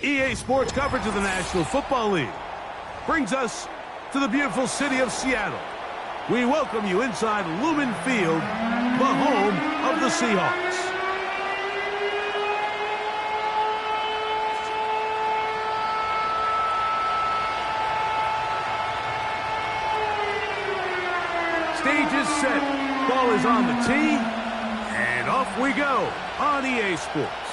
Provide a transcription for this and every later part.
EA Sports coverage of the National Football League brings us to the beautiful city of Seattle. We welcome you inside Lumen Field, the home of the Seahawks. Stage is set, ball is on the tee, and off we go on EA Sports.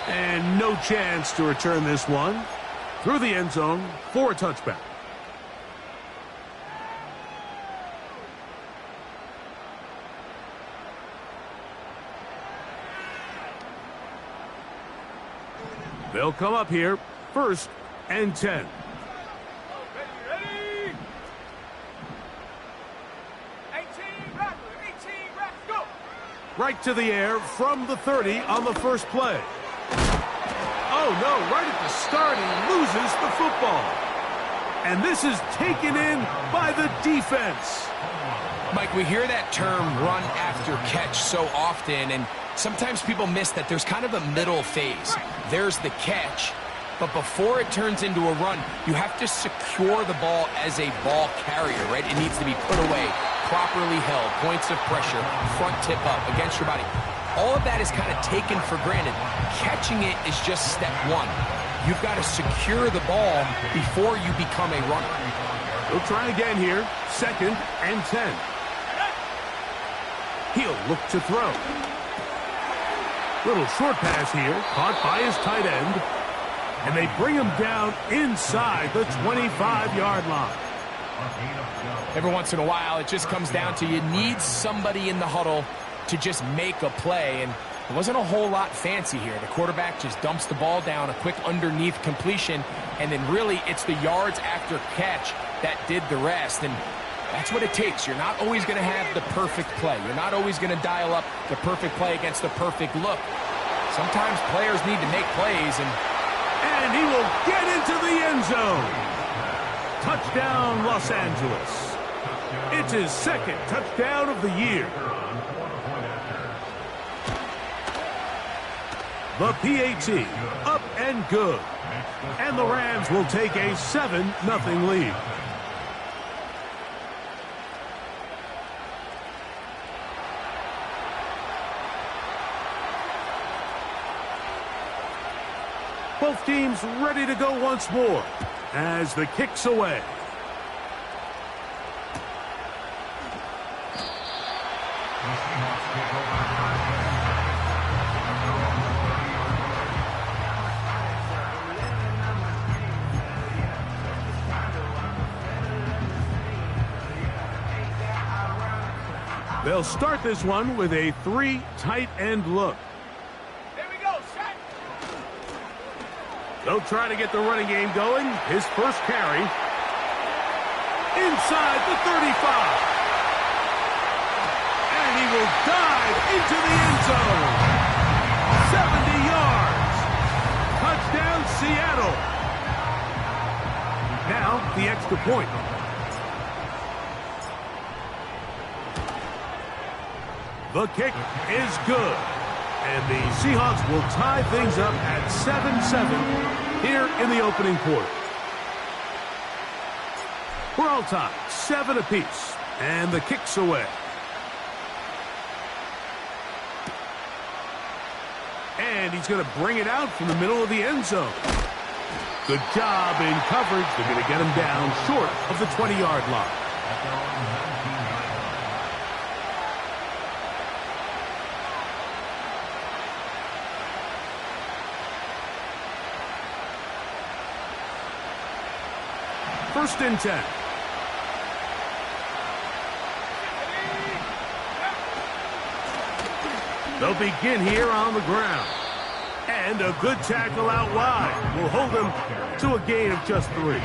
And no chance to return this one through the end zone for a touchback. They'll come up here, 1st and 10. Right to the air from the 30 on the first play. Oh, no, right at the start, he loses the football. And this is taken in by the defense. Mike, we hear that term run after catch so often, and sometimes people miss that there's kind of a middle phase. There's the catch, but before it turns into a run, you have to secure the ball as a ball carrier, right? It needs to be put away, properly held, points of pressure, front tip up against your body. All of that is kind of taken for granted. Catching it is just step one. You've got to secure the ball before you become a runner. We'll try again here. 2nd and 10. He'll look to throw. Little short pass here, caught by his tight end. And they bring him down inside the 25-yard line. Every once in a while, it just comes down to you need somebody in the huddle to just make a play. And it wasn't a whole lot fancy here. The quarterback just dumps the ball down, a quick underneath completion, and then really it's the yards after catch that did the rest. And that's what it takes. You're not always going to have the perfect play. You're not always going to dial up the perfect play against the perfect look. Sometimes players need to make plays, and he will get into the end zone. Touchdown, Los Angeles. It's his 2nd touchdown of the year. The PAT, up and good. And the Rams will take a 7-0 lead. Both teams ready to go once more as the kick's away. They'll start this one with a 3 tight end look. They'll try to get the running game going. His first carry. Inside the 35. And he will dive into the end zone. 70 yards. Touchdown, Seattle. Now, the extra point. The kick is good. And the Seahawks will tie things up at 7-7 here in the opening quarter. We're all tied, 7 apiece, and the kick's away. And he's going to bring it out from the middle of the end zone. Good job in coverage. They're going to get him down short of the 20-yard line. First and 10. They'll begin here on the ground. And a good tackle out wide will hold them to a gain of just 3.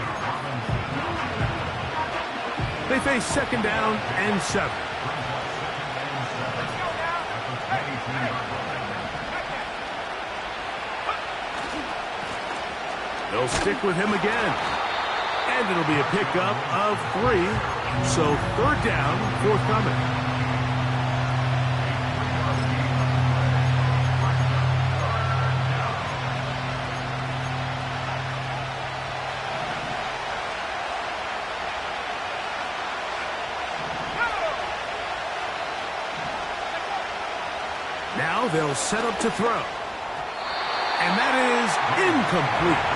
They face 2nd down and 7. They'll stick with him again. And it'll be a pickup of 3. So 3rd down, forthcoming. Now they'll set up to throw. And that is incomplete.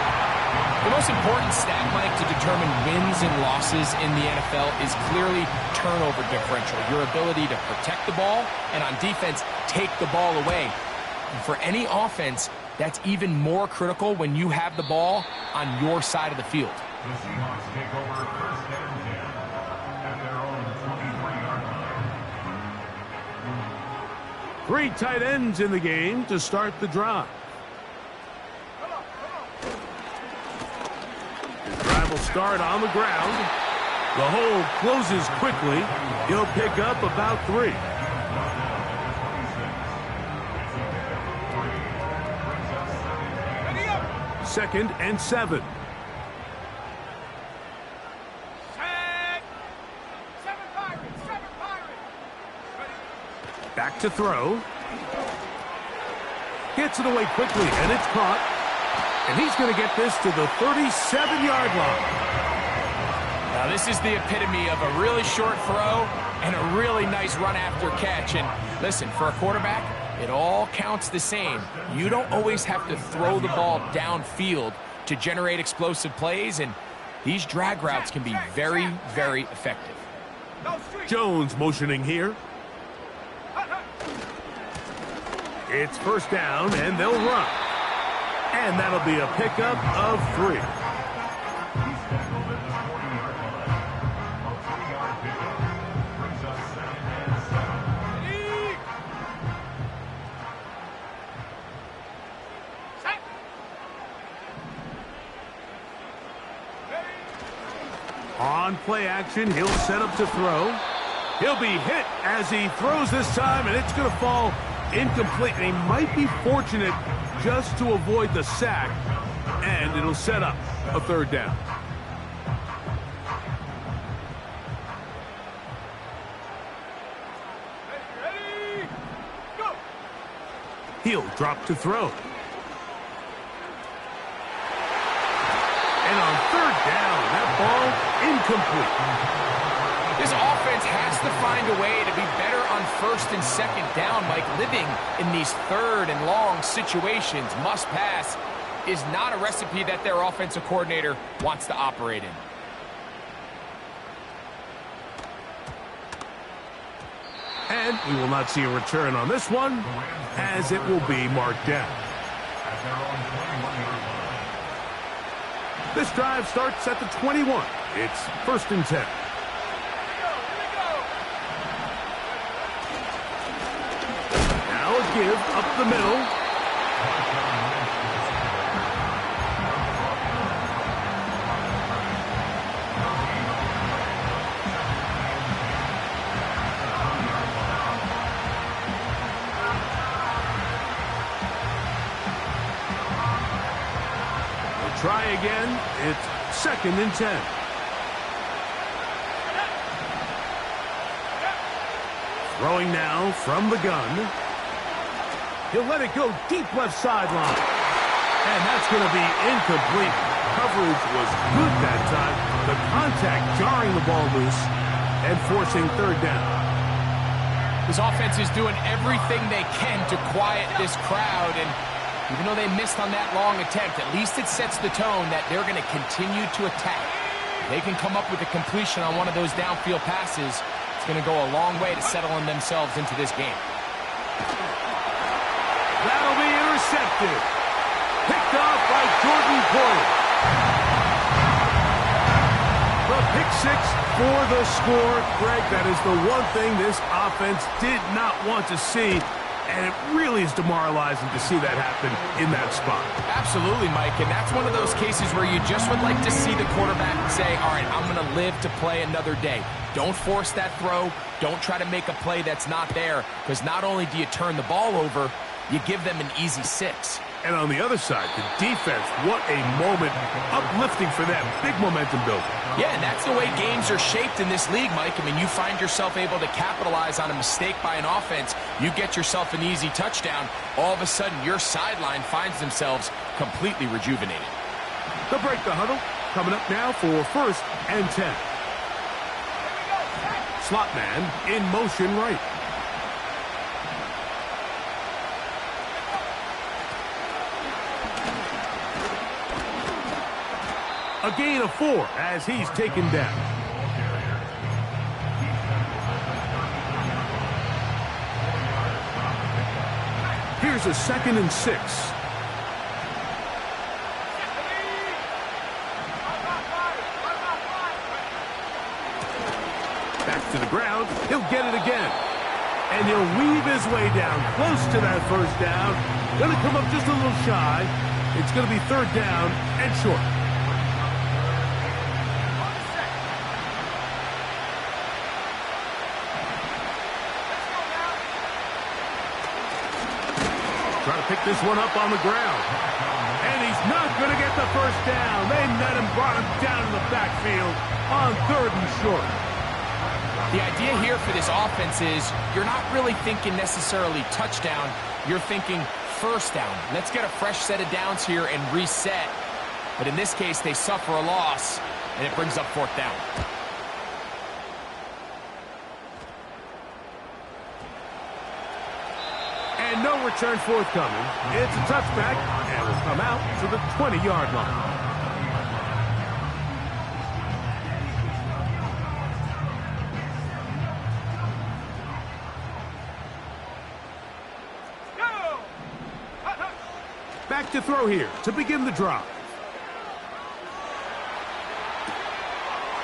The most important stat, Mike, to determine wins and losses in the NFL is clearly turnover differential, your ability to protect the ball and on defense, take the ball away. And for any offense, that's even more critical when you have the ball on your side of the field. The Seahawks take over 1st and 10 at their own 23-yard line. 3 tight ends in the game to start the drive. Will start on the ground. The hole closes quickly. He'll pick up about 3. 2nd and 7. Back to throw. Gets it away quickly, and it's caught. And he's going to get this to the 37-yard line. Now, this is the epitome of a really short throw and a really nice run after catch. And listen, for a quarterback, it all counts the same. You don't always have to throw the ball downfield to generate explosive plays, and these drag routes can be very, very effective. Jones motioning here. It's 1st down, and they'll run. And that'll be a pickup of 3. On play action, he'll set up to throw. He'll be hit as he throws this time, and it's going to fall incomplete. And he might be fortunate just to avoid the sack, and it'll set up a 3rd down. Ready, go. He'll drop to throw. And on 3rd down, that ball incomplete. This offense has to find a way to be better on 1st and 2nd down. Like, living in these 3rd and long situations, must pass, is not a recipe that their offensive coordinator wants to operate in. And we will not see a return on this one, as it will be marked down. This drive starts at the 21. It's 1st and 10. Now a give up the middle. Try again. It's 2nd and 10. Throwing now from the gun. He'll let it go deep left sideline. And that's going to be incomplete. Coverage was good that time. The contact jarring the ball loose and forcing 3rd down. This offense is doing everything they can to quiet this crowd, and even though they missed on that long attempt, at least it sets the tone that they're going to continue to attack. If they can come up with a completion on one of those downfield passes, it's going to go a long way to settling themselves into this game. That'll be intercepted. Picked off by Jordan Poyer. The pick 6 for the score. Greg, that is the one thing this offense did not want to see. And it really is demoralizing to see that happen in that spot. Absolutely, Mike. And that's one of those cases where you just would like to see the quarterback say, all right, I'm going to live to play another day. Don't force that throw. Don't try to make a play that's not there. Because not only do you turn the ball over, you give them an easy 6. And on the other side, the defense, what a moment. Uplifting for them. Big momentum building. Yeah, and that's the way games are shaped in this league, Mike. I mean, you find yourself able to capitalize on a mistake by an offense. You get yourself an easy touchdown. All of a sudden, your sideline finds themselves completely rejuvenated. They'll break the huddle. Coming up now for 1st and 10. Slot man in motion right. A gain of 4 as he's taken down. Here's a 2nd and 6. Back to the ground. He'll get it again. And he'll weave his way down close to that 1st down. Going to come up just a little shy. It's going to be 3rd down and short. Trying to pick this one up on the ground. And he's knocked going to get the first down. They met him, brought him down to the backfield on 3rd and short. The idea here for this offense is you're not really thinking necessarily touchdown. You're thinking first down. Let's get a fresh set of downs here and reset. But in this case, they suffer a loss, and it brings up 4th down. And no return forthcoming. It's a touchback, and will come out to the 20-yard line. Back to throw here to begin the drive.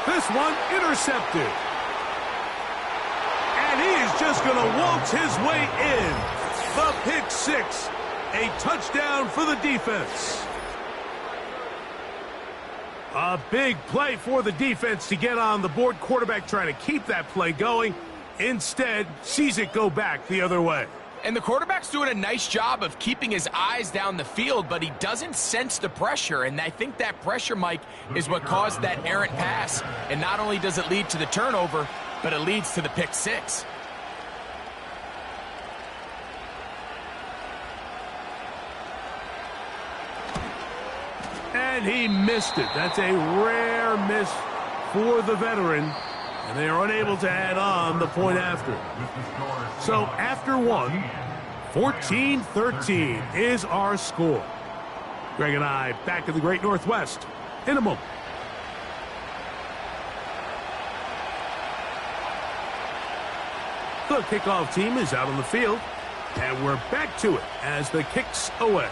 This one intercepted. And he is just going to waltz his way in. The pick 6. A touchdown for the defense. A big play for the defense to get on the board. Quarterback trying to keep that play going. Instead, sees it go back the other way. And the quarterback's doing a nice job of keeping his eyes down the field, but he doesn't sense the pressure. And I think that pressure, Mike, is what caused that errant pass. And not only does it lead to the turnover, but it leads to the pick 6. And he missed it. That's a rare miss for the veteran. And they are unable to add on the point after. So after one, 14-13 is our score. Greg and I back in the Great Northwest in a moment. The kickoff team is out on the field. And we're back to it as the kick's away.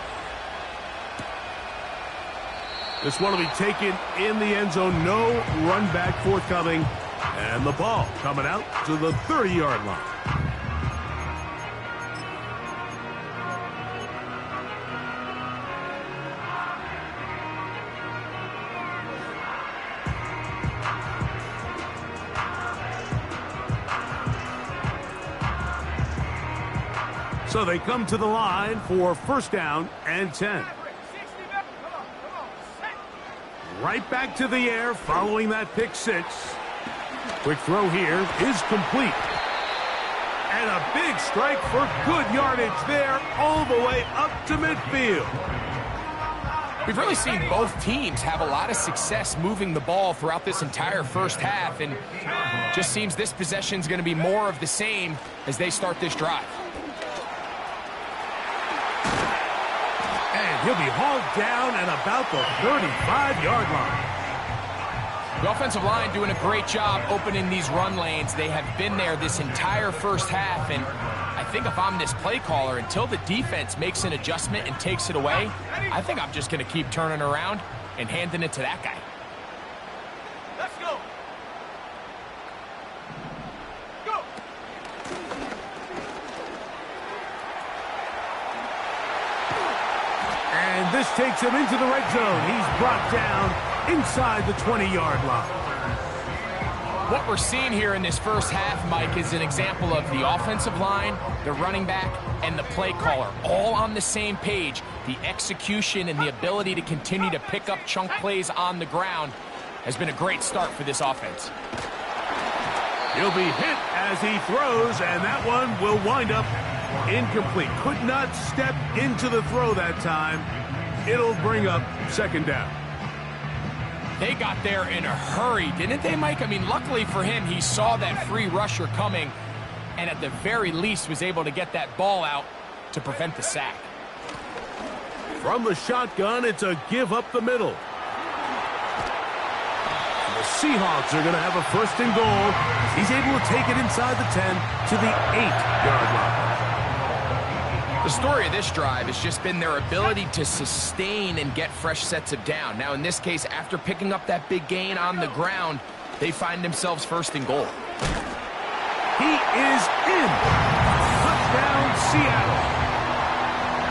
This one will be taken in the end zone. No run back forthcoming. And the ball coming out to the 30-yard line. So they come to the line for 1st down and 10. Right back to the air following that pick 6. Quick throw here is complete. And a big strike for good yardage there all the way up to midfield. We've really seen both teams have a lot of success moving the ball throughout this entire first half, and just seems this possession is going to be more of the same as they start this drive. And he'll be hauled down at about the 35-yard line. The offensive line doing a great job opening these run lanes. They have been there this entire first half, and I think if I'm this play caller, until the defense makes an adjustment and takes it away, I think I'm just going to keep turning around and handing it to that guy. Let's go. Go. And this takes him into the red zone. He's brought down inside the 20-yard line. What we're seeing here in this first half, Mike, is an example of the offensive line, the running back, and the play caller all on the same page. The execution and the ability to continue to pick up chunk plays on the ground has been a great start for this offense. He'll be hit as he throws, and that one will wind up incomplete. Could not step into the throw that time. It'll bring up 2nd down. They got there in a hurry, didn't they, Mike? I mean, luckily for him, he saw that free rusher coming and at the very least was able to get that ball out to prevent the sack. From the shotgun, it's a give up the middle. And the Seahawks are going to have a 1st and goal. He's able to take it inside the 10 to the 8-yard line. The story of this drive has just been their ability to sustain and get fresh sets of down. Now, in this case, after picking up that big gain on the ground, they find themselves 1st and goal. He is in. Touchdown, Seattle.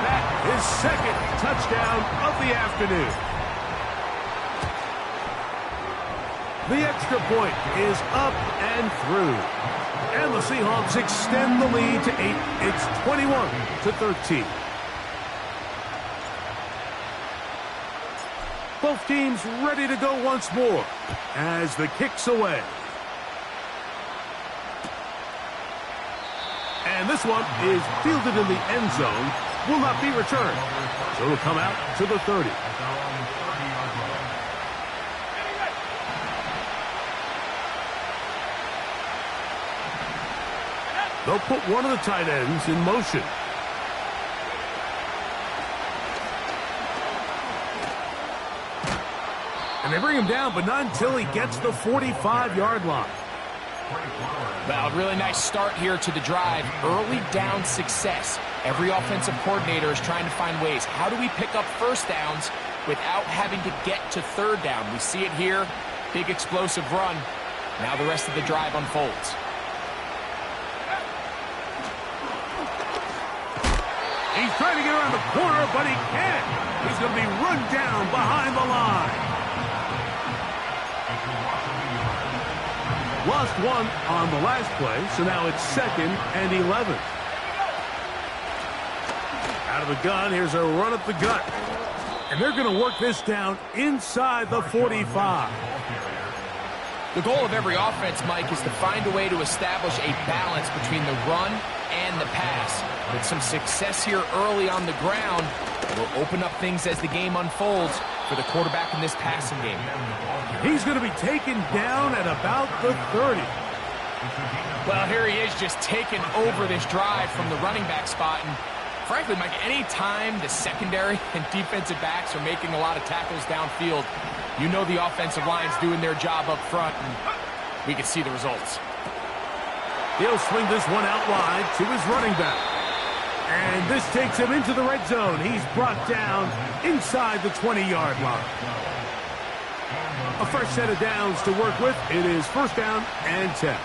That is 2nd touchdown of the afternoon. The extra point is up and through. And the Seahawks extend the lead to 8. It's 21-13. Both teams ready to go once more as the kick's away. And this one is fielded in the end zone. Will not be returned. So it'll come out to the 30. They'll put one of the tight ends in motion. And they bring him down, but not until he gets the 45-yard line. Well, really nice start here to the drive. Early down success. Every offensive coordinator is trying to find ways. How do we pick up first downs without having to get to third down? We see it here. Big explosive run. Now the rest of the drive unfolds. He's trying to get around the corner, but he can't. He's going to be run down behind the line. Lost one on the last play, so now it's 2nd and 11. Out of the gun, here's a run up the gut. And they're going to work this down inside the 45. The goal of every offense, Mike, is to find a way to establish a balance between the run and the pass. With some success here early on the ground, it will open up things as the game unfolds for the quarterback in this passing game. He's going to be taken down at about the 30. Well, here he is just taking over this drive from the running back spot. And frankly, Mike, any time the secondary and defensive backs are making a lot of tackles downfield, you know the offensive line's doing their job up front, and we can see the results. He'll swing this one out wide to his running back. And this takes him into the red zone. He's brought down inside the 20-yard line. A fresh set of downs to work with. It is 1st down and 10.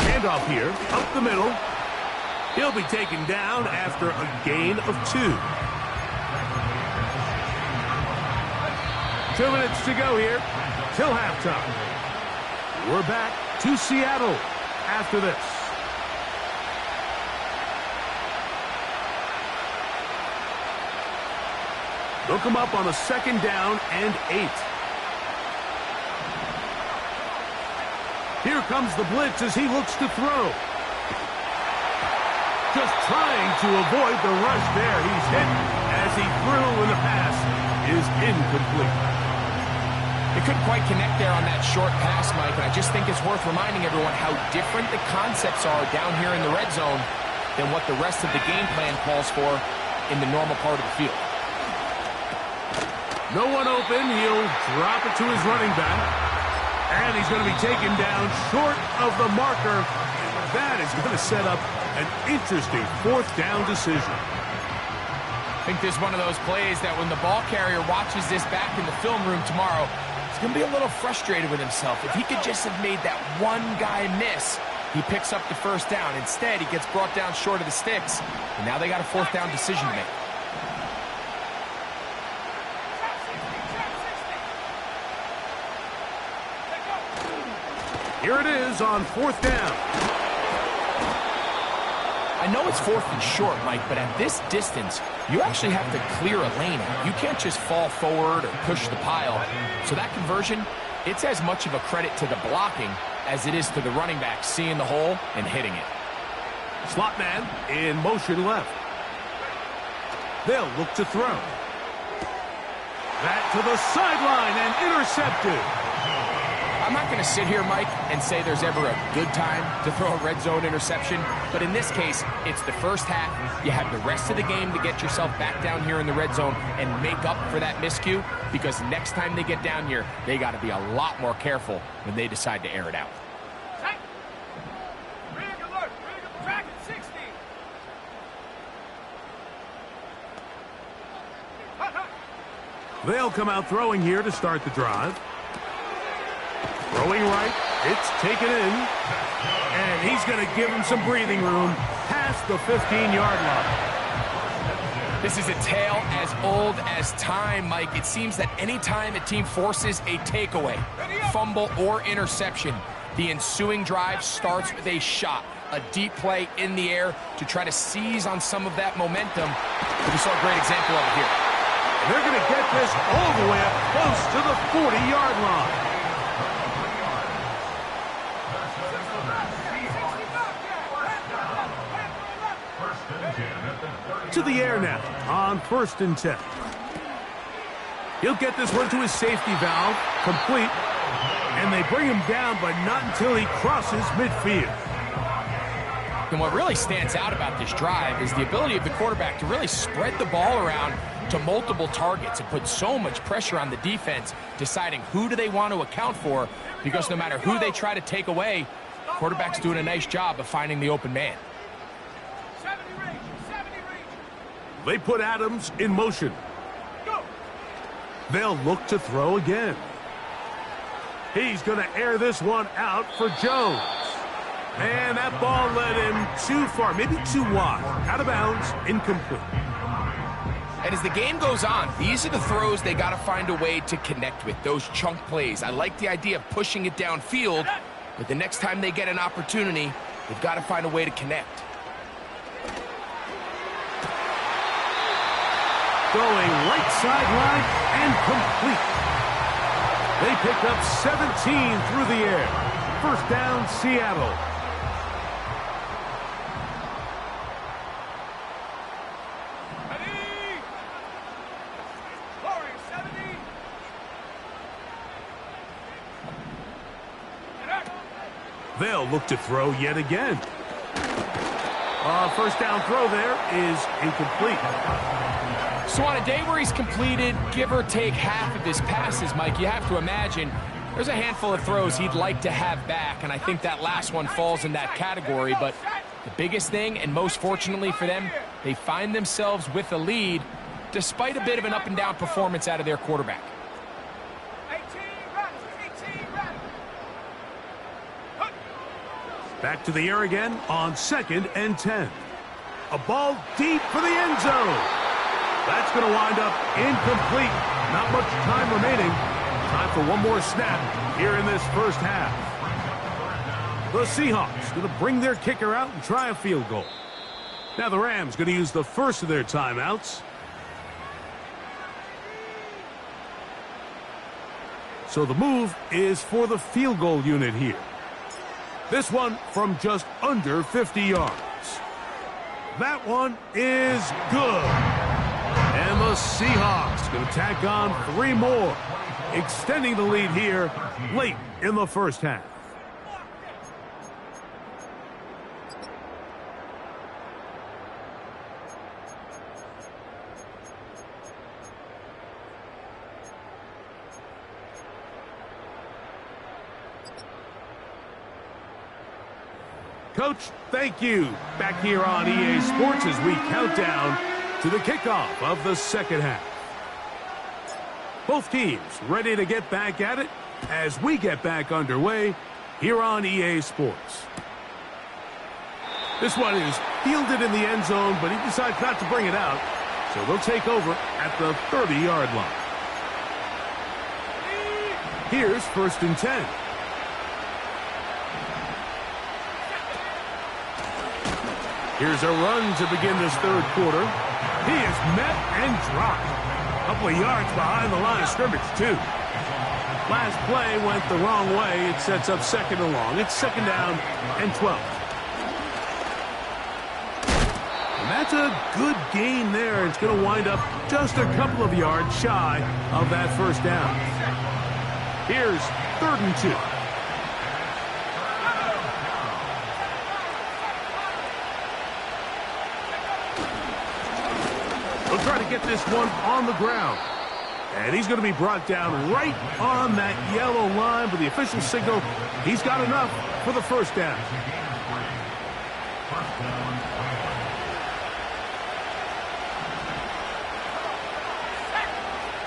Handoff here, up the middle. He'll be taken down after a gain of 2. 2 minutes to go here till halftime. We're back to Seattle after this. They'll come up on a 2nd down and 8. Here comes the blitz as he looks to throw. Just trying to avoid the rush there. He's hit as he threw, and the pass is incomplete. They couldn't quite connect there on that short pass, Mike, and I just think it's worth reminding everyone how different the concepts are down here in the red zone than what the rest of the game plan calls for in the normal part of the field. No one open. He'll drop it to his running back. And he's going to be taken down short of the marker. That is going to set up an interesting 4th down decision. I think this is one of those plays that when the ball carrier watches this back in the film room tomorrow, he's going to be a little frustrated with himself. If he could just have made that one guy miss, he picks up the 1st down. Instead, he gets brought down short of the sticks, and now they got a 4th down decision to make. Here it is on 4th down. I know it's 4th and short, Mike, but at this distance, you actually have to clear a lane out. You can't just fall forward or push the pile. So that conversion, it's as much of a credit to the blocking as it is to the running back seeing the hole and hitting it. Slot man in motion left. They'll look to throw. That to the sideline and intercepted. I'm not going to sit here, Mike, and say there's ever a good time to throw a red zone interception, but in this case, it's the first half. You have the rest of the game to get yourself back down here in the red zone and make up for that miscue, because next time they get down here, they got to be a lot more careful when they decide to air it out. They'll come out throwing here to start the drive. Throwing right, it's taken in, and he's going to give him some breathing room past the 15-yard line. This is a tale as old as time, Mike. It seems that any time a team forces a takeaway, fumble, or interception, the ensuing drive starts with a shot, a deep play in the air to try to seize on some of that momentum. But we saw a great example of it here. And they're going to get this all the way up close to the 40-yard line. To the air now on 1st and 10. He'll get this one to his safety valve, complete, and they bring him down, but not until he crosses midfield. And what really stands out about this drive is the ability of the quarterback to really spread the ball around to multiple targets and put so much pressure on the defense, deciding who do they want to account for, because no matter who they try to take away, the quarterback's doing a nice job of finding the open man. They put Adams in motion. They'll look to throw again. He's going to air this one out for Jones. And that ball led him too far, maybe too wide. Out of bounds, incomplete. And as the game goes on, these are the throws they got to find a way to connect with, those chunk plays. I like the idea of pushing it downfield, but the next time they get an opportunity, they've got to find a way to connect. Going right sideline and complete. They pick up 17 through the air. 1st down, Seattle. They'll look to throw yet again. 1st down throw there is incomplete. So on a day where he's completed, give or take half of his passes, Mike, you have to imagine there's a handful of throws he'd like to have back, and I think that last one falls in that category. But the biggest thing, and most fortunately for them, they find themselves with a lead despite a bit of an up-and-down performance out of their quarterback. Back to the air again on 2nd and 10. A ball deep for the end zone. That's going to wind up incomplete. Not much time remaining. Time for one more snap here in this 1st half. The Seahawks going to bring their kicker out and try a field goal. Now the Rams going to use the first of their timeouts. So the move is for the field goal unit here. This one from just under 50 yards. That one is good. And the Seahawks going to tack on 3 more, extending the lead here late in the 1st half. Coach, thank you. Back here on EA Sports as we count down to the kickoff of the 2nd half. Both teams ready to get back at it as we get back underway here on EA Sports. This one is fielded in the end zone, but he decides not to bring it out, so they'll take over at the 30-yard line. Here's 1st and 10. Here's a run to begin this 3rd quarter. He is met and dropped. A couple of yards behind the line of scrimmage, too. Last play went the wrong way. It sets up 2nd and long. It's 2nd down and 12. And that's a good gain there. It's going to wind up just a couple of yards shy of that 1st down. Here's 3rd and 2. They'll try to get this one on the ground. And he's going to be brought down right on that yellow line, but the official signal, he's got enough for the 1st down.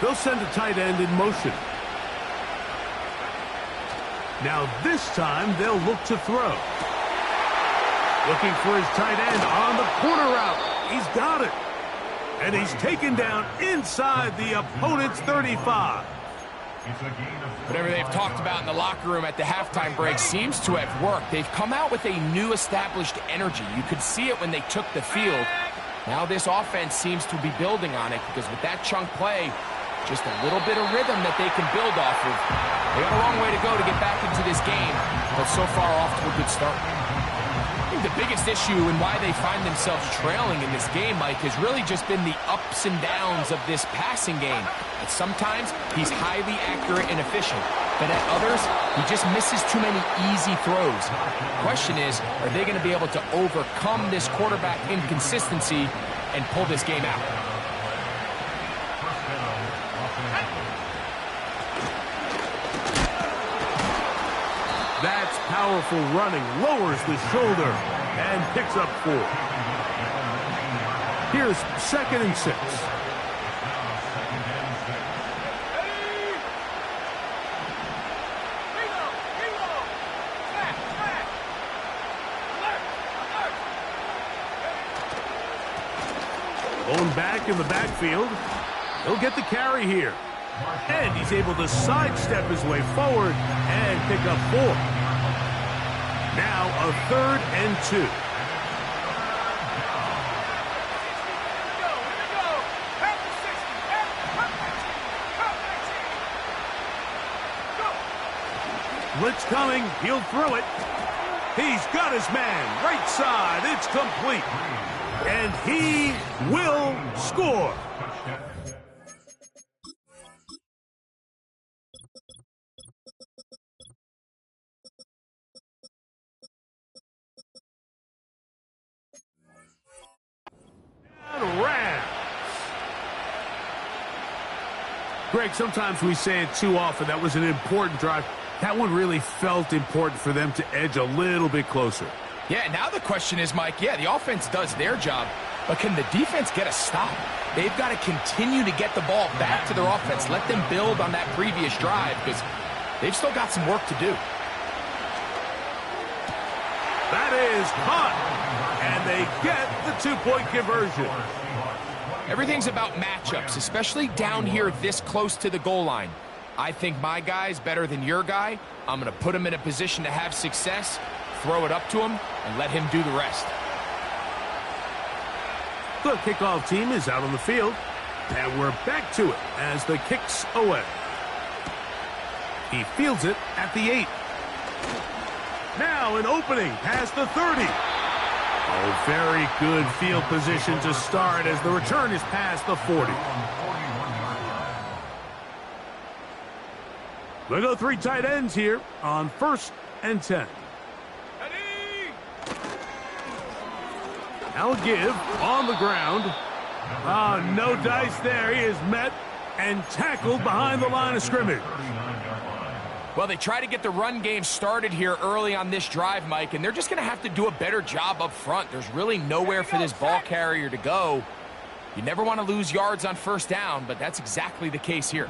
They'll send a tight end in motion. Now this time they'll look to throw. Looking for his tight end on the corner route. He's got it. And he's taken down inside the opponent's 35. Whatever they've talked about in the locker room at the halftime break seems to have worked. They've come out with a new established energy. You could see it when they took the field. Now this offense seems to be building on it because with that chunk play, just a little bit of rhythm that they can build off of. They got a long way to go to get back into this game, but so far off to a good start. I think the biggest issue and why they find themselves trailing in this game, Mike, has really just been the ups and downs of this passing game. And sometimes he's highly accurate and efficient, but at others, he just misses too many easy throws. The question is, are they going to be able to overcome this quarterback inconsistency and pull this game out? That's powerful running, lowers the shoulder, and picks up 4. Here's 2nd and 6. Going back in the backfield. He'll get the carry here. And he's able to sidestep his way forward and pick up 4. Now a 3rd and 2. Blitz coming. He'll throw it. He's got his man. Right side. It's complete. And he will score. Greg, sometimes we say it too often. That was an important drive. That one really felt important for them to edge a little bit closer. Yeah, now the question is, Mike, yeah, the offense does their job, but can the defense get a stop? They've got to continue to get the ball back to their offense. Let them build on that previous drive because they've still got some work to do. That is caught, and they get the 2-point conversion. Everything's about matchups, especially down here this close to the goal line. I think my guy's better than your guy. I'm going to put him in a position to have success, throw it up to him, and let him do the rest. The kickoff team is out on the field, and we're back to it as the kick's away. He fields it at the 8. Now an opening past the 30. Oh, very good field position to start as the return is past the 40. We'll go 3 tight ends here on 1st and 10. Now a give on the ground. No dice there. He is met and tackled behind the line of scrimmage. Well, they try to get the run game started here early on this drive, Mike, and they're just going to have to do a better job up front. There's really nowhere for this ball carrier to go. You never want to lose yards on 1st down, but that's exactly the case here.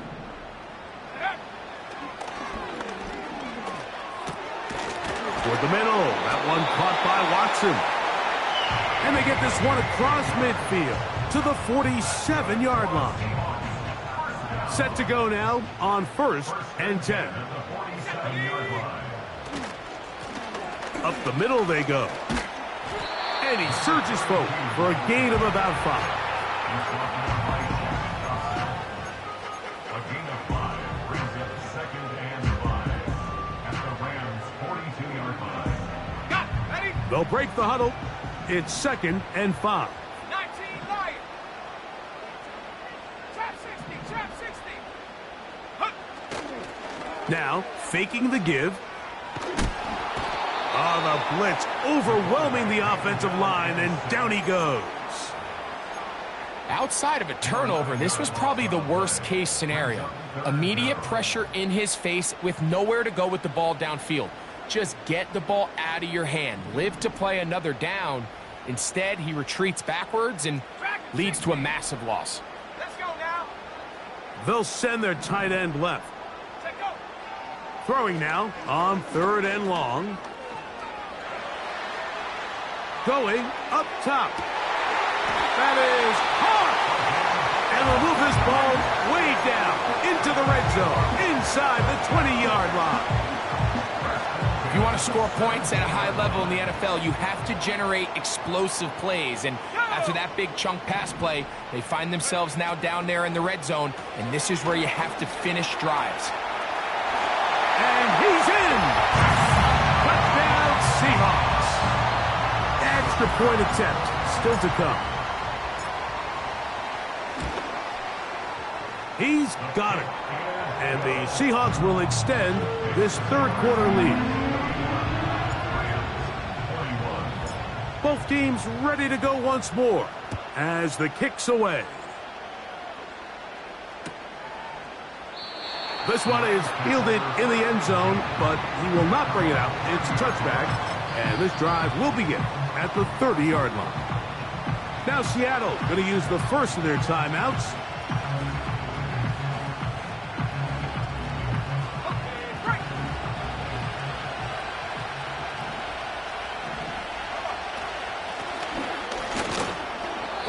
Toward the middle. That one caught by Watson. And they get this one across midfield to the 47-yard line. Set to go now on 1st and 10. Up the middle they go. And he surges forward for a gain of about 5. A gain of 5 brings up 2nd and 5 at the Rams' 42-yard line. Got it. Ready? They'll break the huddle. It's 2nd and 5. 19 Lions. Trap 60. Trap 60. Now, faking the give. The blitz overwhelming the offensive line, and down he goes. Outside of a turnover, this was probably the worst-case scenario. Immediate pressure in his face with nowhere to go with the ball downfield. Just get the ball out of your hand. Live to play another down. Instead, he retreats backwards and leads to a massive loss. Let's go now. They'll send their tight end left. Take go. Throwing now on 3rd and long. Going up top. That is hard. And we'll move this ball way down into the red zone, inside the 20-yard line. If you want to score points at a high level in the NFL, you have to generate explosive plays. And after that big chunk pass play, they find themselves now down there in the red zone, and this is where you have to finish drives. And he's in! Touchdown, Seahawks! Extra point attempt still to come. He's got it. And the Seahawks will extend this third quarter lead. Both teams ready to go once more as the kick's away. This one is fielded in the end zone, but he will not bring it out. It's a touchback, and this drive will begin at the 30-yard line. Now Seattle going to use the first of their timeouts.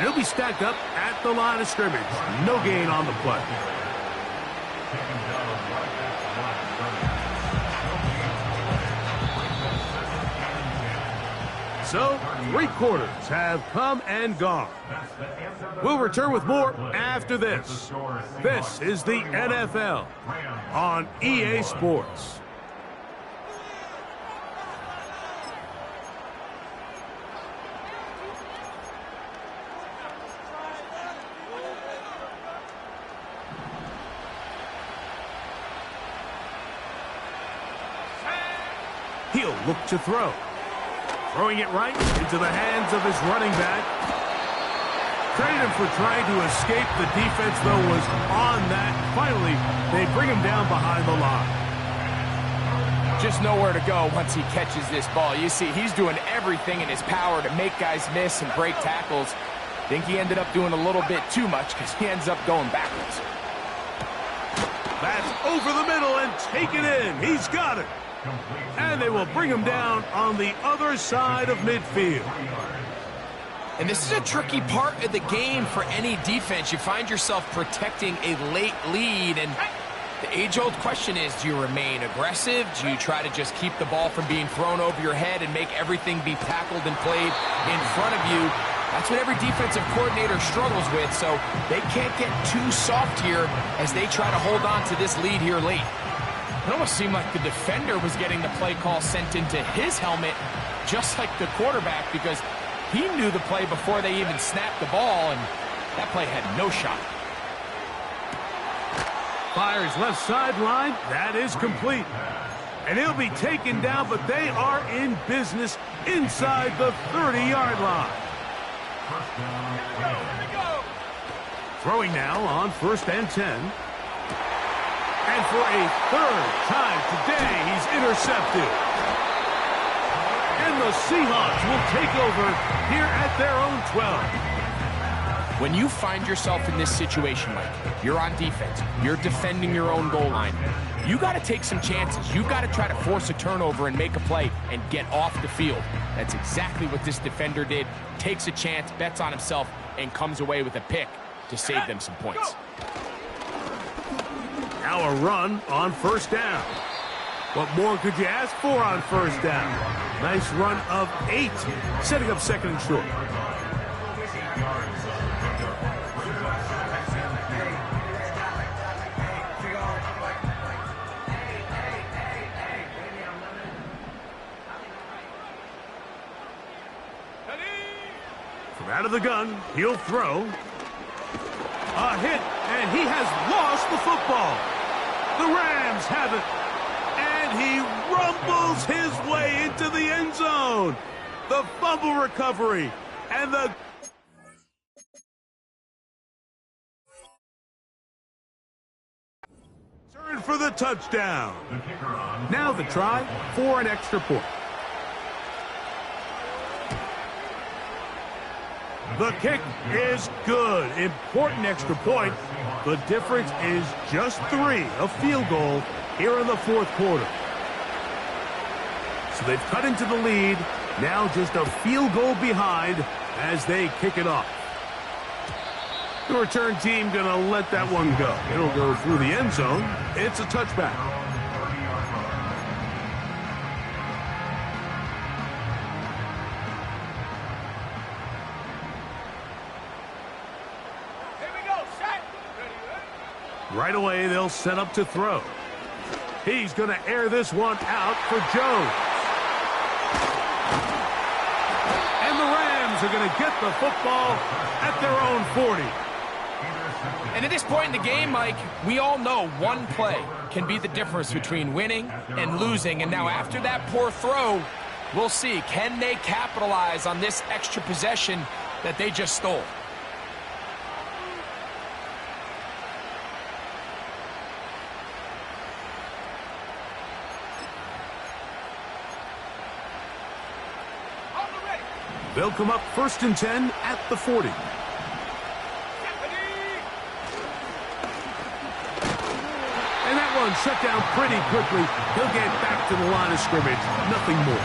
He'll be stacked up at the line of scrimmage. No gain on the play. So, 3 quarters have come and gone. We'll return with more after this. This is the NFL on EA Sports. He'll look to throw. Throwing it right into the hands of his running back. Credit him for trying to escape. The defense, though, was on that. Finally, they bring him down behind the line. Just nowhere to go once he catches this ball. You see, he's doing everything in his power to make guys miss and break tackles. Think he ended up doing a little bit too much because he ends up going backwards. That's over the middle and take it in. He's got it. And they will bring him down on the other side of midfield. And this is a tricky part of the game for any defense. You find yourself protecting a late lead, and the age-old question is, do you remain aggressive? Do you try to just keep the ball from being thrown over your head and make everything be tackled and played in front of you? That's what every defensive coordinator struggles with, so they can't get too soft here as they try to hold on to this lead here late. It almost seemed like the defender was getting the play call sent into his helmet, just like the quarterback, because he knew the play before they even snapped the ball, and that play had no shot. Fires left sideline. That is complete. And he'll be taken down, but they are in business inside the 30-yard line. Throwing now on 1st and 10. And for a third time today, he's intercepted. And the Seahawks will take over here at their own 12. When you find yourself in this situation, Mike, you're on defense, you're defending your own goal line, you got to take some chances. You got to try to force a turnover and make a play and get off the field. That's exactly what this defender did. Takes a chance, bets on himself, and comes away with a pick to save them some points. Now a run on 1st down. What more could you ask for on 1st down? Nice run of 8, setting up 2nd and short. From out of the gun, he'll throw. A hit, and he has lost the football. The Rams have it, and he rumbles his way into the end zone. The fumble recovery, and the turn for the touchdown. Now the try for an extra point. The kick is good. Important extra point. The difference is just 3, a field goal here in the 4th quarter. So they've cut into the lead. Now just a field goal behind as they kick it off. The return team going to let that one go. It'll go through the end zone. It's a touchback. Right away, they'll set up to throw. He's going to air this one out for Jones. And the Rams are going to get the football at their own 40. And at this point in the game, Mike, we all know one play can be the difference between winning and losing. And now after that poor throw, we'll see, can they capitalize on this extra possession that they just stole? They'll come up 1st and 10 at the 40. And that one shut down pretty quickly. He'll get back to the line of scrimmage. Nothing more.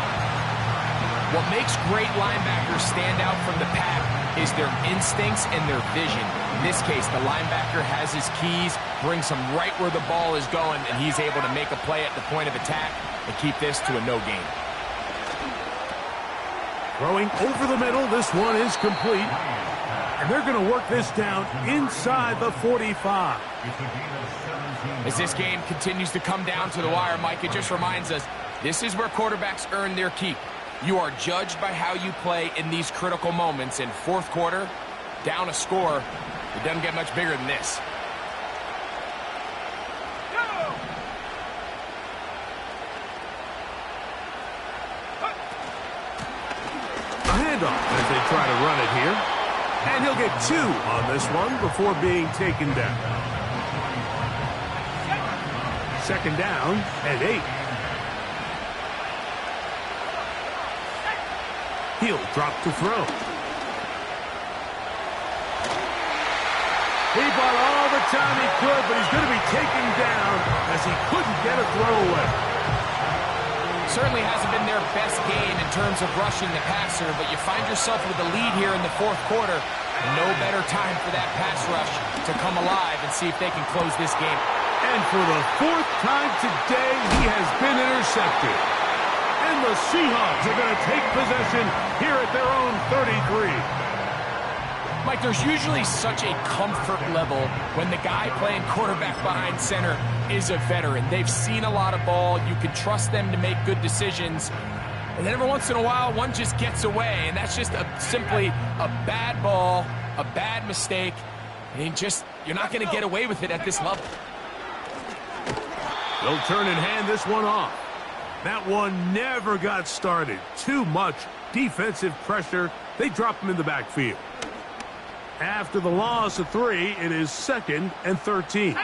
What makes great linebackers stand out from the pack is their instincts and their vision. In this case, the linebacker has his keys, brings him right where the ball is going, and he's able to make a play at the point of attack and keep this to a no gain. Throwing over the middle, this one is complete. And they're going to work this down inside the 45. As this game continues to come down to the wire, Mike, it just reminds us, this is where quarterbacks earn their keep. You are judged by how you play in these critical moments. In fourth quarter, down a score, it doesn't get much bigger than this. Handoff as they try to run it here. And he'll get 2 on this one before being taken down. 2nd down and 8. He'll drop to throw. He bought all the time he could, but he's going to be taken down as he couldn't get a throw away. Certainly hasn't been their best game in terms of rushing the passer, but you find yourself with a lead here in the fourth quarter. No better time for that pass rush to come alive and see if they can close this game. And for the 4th time today, he has been intercepted. And the Seahawks are going to take possession here at their own 33. Mike, there's usually such a comfort level when the guy playing quarterback behind center is a veteran. They've seen a lot of ball. You can trust them to make good decisions. And then every once in a while, one just gets away. And that's just simply a bad ball, a bad mistake. And you're not going to get away with it at this level. They'll turn and hand this one off. That one never got started. Too much defensive pressure. They drop him in the backfield. After the loss of 3, it is 2nd and 13. And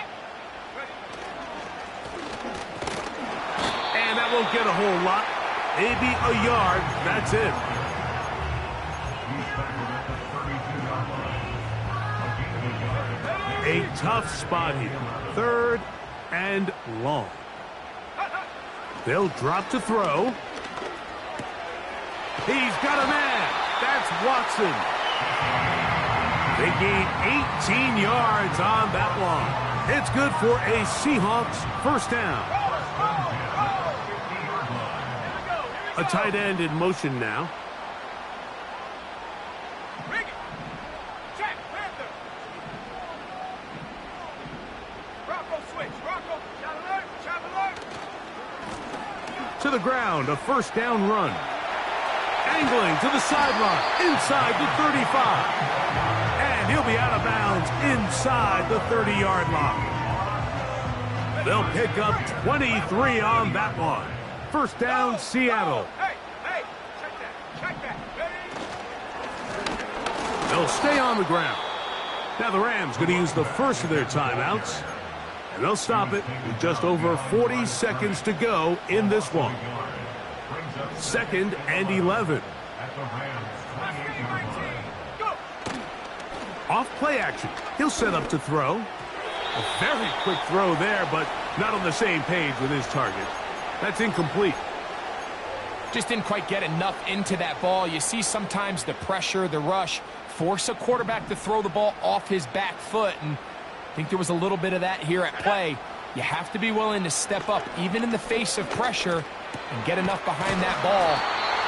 that won't get a whole lot. Maybe a yard. That's it. A tough spot here. 3rd and long. They'll drop to throw. He's got a man. That's Watson. They gain 18 yards on that one. It's good for a Seahawks 1st down. A tight end in motion now. Check, Panther. Rocco switch. Rocco, shot alert, shot alert. To the ground, a 1st down run. Angling to the sideline, inside the 35. And he'll be out of bounds inside the 30-yard line. They'll pick up 23 on that one. 1st down, Seattle. Hey, check that, ready? They'll stay on the ground. Now the Rams going to use the first of their timeouts. And they'll stop it with just over 40 seconds to go in this one. 2nd and 11. Off play action. He'll set up to throw. A very quick throw there, but not on the same page with his target. That's incomplete. Just didn't quite get enough into that ball. You see sometimes the pressure, the rush, force a quarterback to throw the ball off his back foot. And I think there was a little bit of that here at play. You have to be willing to step up, even in the face of pressure, and get enough behind that ball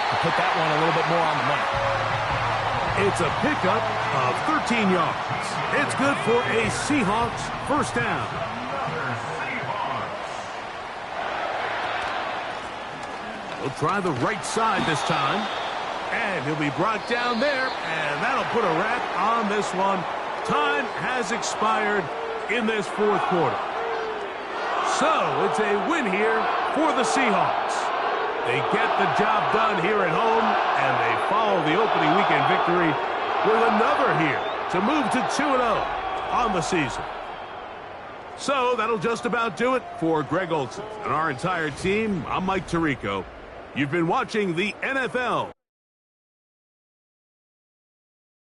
to put that one a little bit more on the money. It's a pickup of 13 yards. It's good for a Seahawks first down. He'll try the right side this time. And he'll be brought down there, and that'll put a wrap on this one. Time has expired in this fourth quarter. So it's a win here for the Seahawks. They get the job done here at home, and they follow the opening weekend victory with another here to move to 2-0 on the season. So that'll just about do it for Greg Olsen and our entire team. I'm Mike Tirico. You've been watching the NFL